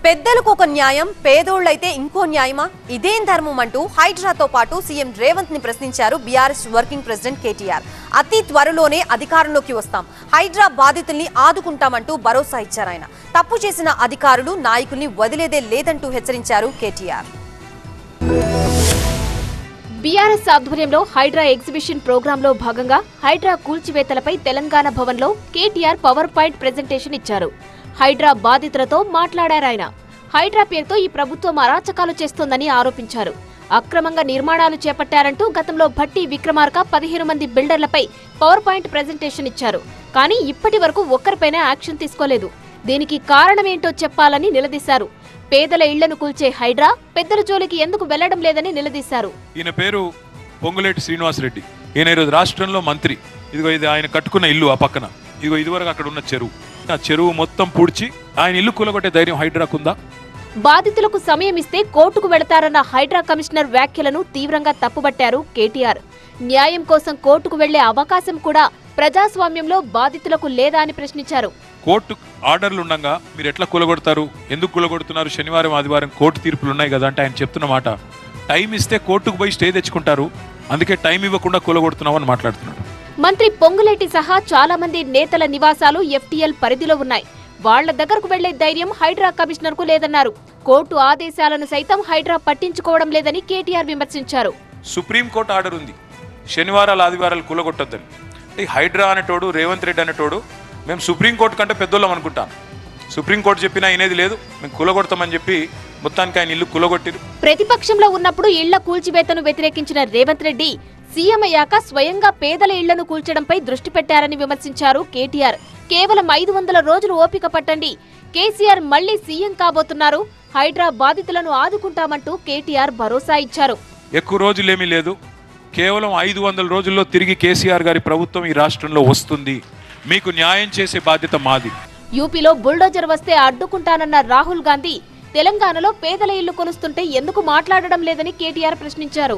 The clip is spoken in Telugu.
పెద్దలకు ఒక న్యాయం, పేదోళ్లైతే ఇంకో న్యాయమా? ఇదేం ధర్మం అంటూ హైడ్రాతో పాటు సీఎం రేవంత్ ని ప్రశ్నించారు బీఆర్ఎస్ వర్కింగ్ ప్రెసిడెంట్ కేటీఆర్. అతి త్వరలోనే అధికారంలోకి వస్తాం, హైడ్రా బాధితుల్ని ఆదుకుంటామంటూ భరోసా ఇచ్చారు ఆయన. తప్పు చేసిన అధికారులు, నాయకుల్ని వదిలేదే లేదంటూ హెచ్చరించారు కేటీఆర్. బీఆర్ఎస్ ఆధ్వర్యంలో హైడ్రా ఎగ్జిబిషన్ ప్రోగ్రాంలో భాగంగా హైడ్రా కూల్చివేతలపై తెలంగాణ భవన్లో కేటీఆర్ పవర్ పాయింట్ ప్రెజెంటేషన్ ఇచ్చారు. హైడ్రా బాధితులతో మాట్లాడారాయన. హైడ్రా పేరుతో ఈ ప్రభుత్వం అరాచకాలు చేస్తోందని ఆరోపించారు. అక్రమంగా నిర్మాణాలు చేపట్టారంటూ గతంలో భట్టి విక్రమార్క 15 మంది బిల్డర్లపై పవర్ పాయింట్ ప్రెజెంటేషన్ ఇచ్చారు. కానీ ఇప్పటి వరకు ఒక్కరిపైనా యాక్షన్ తీసుకోలేదు. దీనికి కారణమేంటో చెప్పాలని నిలదీశారు. పేదల ఇళ్లను కూల్చే హైడ్రా పెద్దల జోలికి ఎందుకు వెళ్లడం లేదని నిలదీశారు. ఈయన పేరు పొంగులేటి శ్రీనివాసరెడ్డి. ఈయన ఈరోజు రాష్ట్రంలో మంత్రి. ఇదిగో ఇది ఆయన కట్టుకున్న ఇల్లు, ఆ పక్కన ఇదిగో ఇదివరకు అక్కడ ఉన్న చెరువు. ఆ చెరువు మొత్తం పూడ్చి ఆయన ఇల్లు కూలగొట్టే ధైర్యం హైడ్రాకుందా? బాధితులకు సమయం ఇస్తే కోర్టుకు వెళతారన్న హైడ్రా కమిషనర్ వ్యాఖ్యలను తీవ్రంగా తప్పుబట్టారు కేటీఆర్. న్యాయం కోసం కోర్టుకు వెళ్లే అవకాశం కూడా ప్రజాస్వామ్యంలో బాధితులకు లేదా అని ప్రశ్నించారు. కోర్టు ఆర్డర్లు ఉండగా మీరు ఎట్లా కూలగొడతారు, ఎందుకు కూలగొడుతున్నారు? శనివారం ఆదివారం కోర్టు తీర్పులు ఉన్నాయి కదా అంటే ఆయన చెప్తున్న మాట, టైం ఇస్తే కోర్టుకు పోయి స్టే తెచ్చుకుంటారు, అందుకే టైం ఇవ్వకుండా కూలగొడుతున్నావు అని మాట్లాడుతున్నాడు. మంత్రి పొంగులేటి సహా చాలా మంది నేతల నివాసాలు ఎఫ్టీఎల్ పరిధిలో ఉన్నాయి. వాళ్ల దగ్గరకు వెళ్లే ధైర్యం హైడ్రా కమిషనర్ కు లేదన్నారు. కోర్టు ఆదేశాలను సైతం హైడ్రా పట్టించుకోవడం లేదని కేటీఆర్ విమర్శించారు. సుప్రీంకోర్టు ఆర్డర్ ఉంది, శనివారాలు ఆదివారాలు కూలగొట్టొద్దని. హైడ్రా అనేటోడు, రేవంత్ రెడ్డి అనేటోడు మేము సుప్రీంకోర్టు కంటే పెద్దోళ్ళం అనుకుంటాం. సుప్రీంకోర్టు చెప్పినా ఇనేది లేదు, మేము కూలగొడతామని చెప్పి మొత్తానికి ఆయన ఇల్లు కూలగొట్టిరు. ప్రతిపక్షంలో ఉన్నప్పుడు ఇళ్ల కూల్చివేతను వ్యతిరేకించిన రేవంత్ రెడ్డి సీఎం అయ్యాక స్వయంగా పేదల ఇళ్లను కూల్చడంపై దృష్టి పెట్టారని విమర్శించారు కేటీఆర్. కేవలం 500 రోజులు ఓపిక పట్టండి, కేసీఆర్ మళ్లీ సీఎం కాబోతున్నారు, హైడ్రా బాధితులను ఆదుకుంటామంటూ కేటీఆర్ భరోసా ఇచ్చారు. ఎక్కువ రోజులేమీ లేదు, కేవలం 500 రోజుల్లో తిరిగి కేసీఆర్ గారి ప్రభుత్వం ఈ రాష్ట్రంలో వస్తుంది, మీకు న్యాయం చేసే బాధ్యత మాది. యూపీలో బుల్డోజర్ వస్తే అడ్డుకుంటానన్న రాహుల్ గాంధీ తెలంగాణలో పేదల ఇళ్లు కొలుస్తుంటే ఎందుకు మాట్లాడడం లేదని కేటీఆర్ ప్రశ్నించారు.